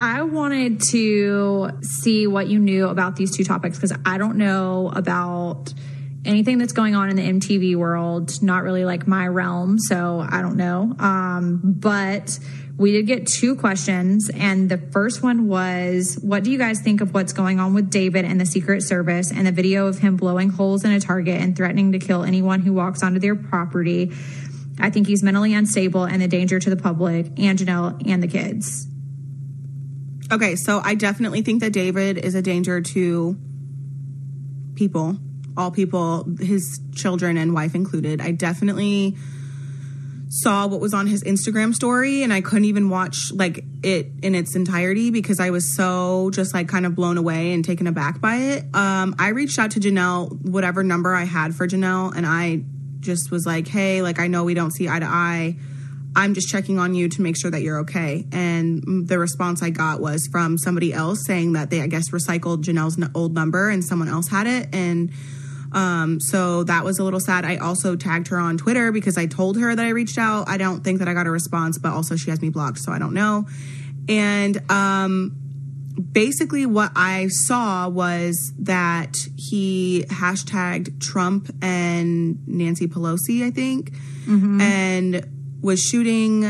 I wanted to see what you knew about these two topics because I don't know about anything that's going on in the MTV world. Not really like my realm, so I don't know. But we did get two questions, and the first one was, what do you guys think of what's going on with David and the Secret Service and the video of him blowing holes in a Target and threatening to kill anyone who walks onto their property? I think he's mentally unstable and a danger to the public and Jenelle and the kids. Okay, so I definitely think that David is a danger to people, all people, his children and wife included. I definitely saw what was on his Instagram story, and I couldn't even watch like it in its entirety because I was so just like kind of blown away and taken aback by it. I reached out to Jenelle, whatever number I had for Jenelle, and I just was like, hey, like, I know we don't see eye to eye. I'm just checking on you to make sure that you're okay. And the response I got was from somebody else saying that they, I guess, recycled Janelle's old number and someone else had it. And so that was a little sad. I also tagged her on Twitter because I told her that I reached out. I don't think that I got a response, but also she has me blocked, so I don't know. And basically what I saw was that he hashtagged Trump and Nancy Pelosi, I think, and was shooting,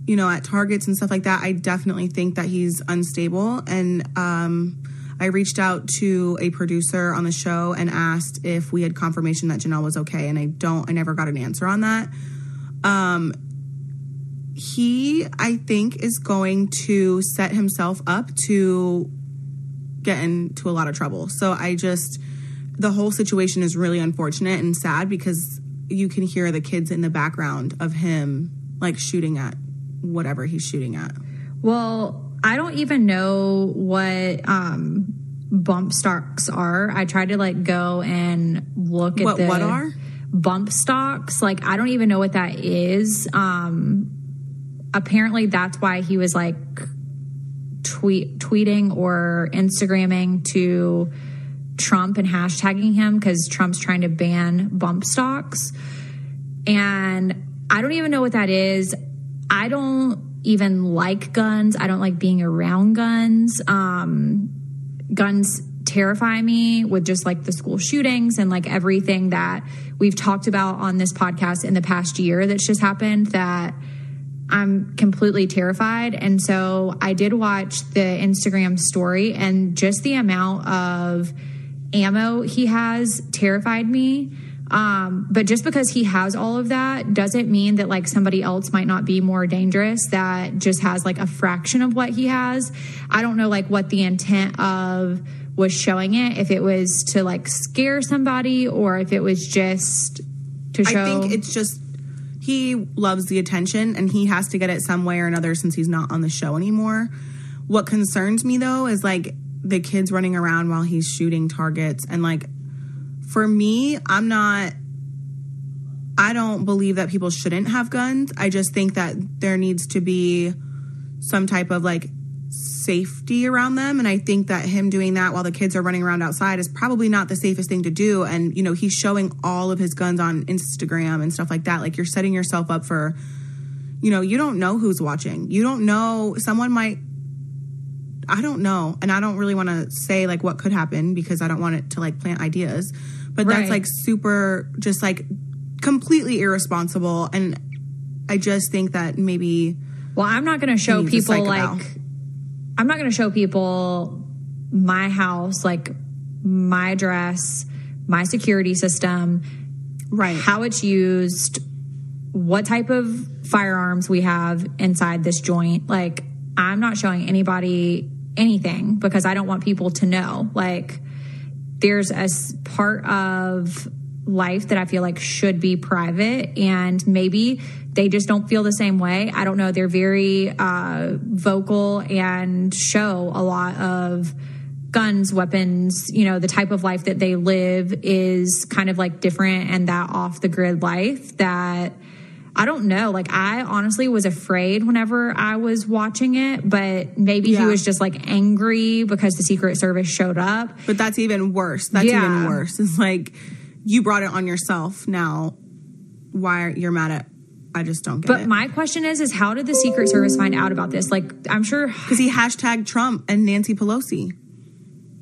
you know, at targets and stuff like that. I definitely think that he's unstable. And I reached out to a producer on the show and asked if we had confirmation that Jenelle was okay. And I never got an answer on that. He, I think, is going to set himself up to get into a lot of trouble. So the whole situation is really unfortunate and sad because you can hear the kids in the background of him like shooting at whatever he's shooting at. Well, I don't even know what bump stocks are. I tried to like go and look at what are bump stocks. Like, I don't even know what that is. Apparently that's why he was like tweeting or Instagramming to Trump and hashtagging him because Trump's trying to ban bump stocks. And I don't even know what that is. I don't even like guns. I don't like being around guns. Guns terrify me with just like the school shootings and like everything that we've talked about on this podcast in the past year that's just happened, that I'm completely terrified. And so I did watch the Instagram story, and just the amount of ammo he has terrified me. But just because he has all of that doesn't mean that like somebody else might not be more dangerous that just has like a fraction of what he has. I don't know like what the intent of was showing it, if it was to like scare somebody or if it was just to show. I think it's just he loves the attention and he has to get it some way or another since he's not on the show anymore. What concerns me though is like the kids running around while he's shooting targets. And like, for me, I don't believe that people shouldn't have guns. I just think that there needs to be some type of like safety around them. And I think that him doing that while the kids are running around outside is probably not the safest thing to do. And, you know, he's showing all of his guns on Instagram and stuff like that. Like, you're setting yourself up for, you know, you don't know who's watching. You don't know, someone might, I don't know. And I don't really want to say like what could happen because I don't want it to like plant ideas. But that's like super, just like completely irresponsible. And I just think that maybe. Well, I'm not going to show people like, I'm not going to show people my house, like my address, my security system, right? How it's used, what type of firearms we have inside this joint. Like, I'm not showing anybody anything because I don't want people to know. Like, there's a part of life that I feel like should be private, and maybe they just don't feel the same way. I don't know. They're very vocal and show a lot of guns, weapons. You know, the type of life that they live is kind of like different, and that off the grid life that I don't know. Like, I honestly was afraid whenever I was watching it, but maybe he was just like angry because the Secret Service showed up. But that's even worse. That's even worse. It's like, you brought it on yourself. Now, why you're mad at I just don't get But it. my question is how did the Secret Service find out about this? Like, I'm sure... Because he hashtagged Trump and Nancy Pelosi.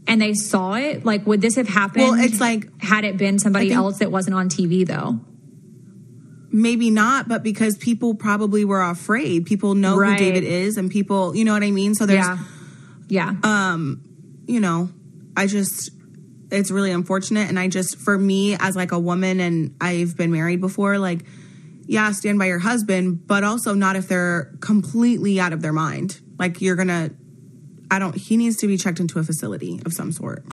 And they saw it? Like, would this have happened? Well, it's like... Had it been somebody else that wasn't on TV, though? Maybe not, but because people probably were afraid. People know who David is, and people... You know what I mean? So there's... Yeah. You know, I just... It's really unfortunate. And I just... For me, as like a woman, and I've been married before, like... Yeah, stand by your husband, but also not if they're completely out of their mind. Like, you're gonna... he needs to be checked into a facility of some sort.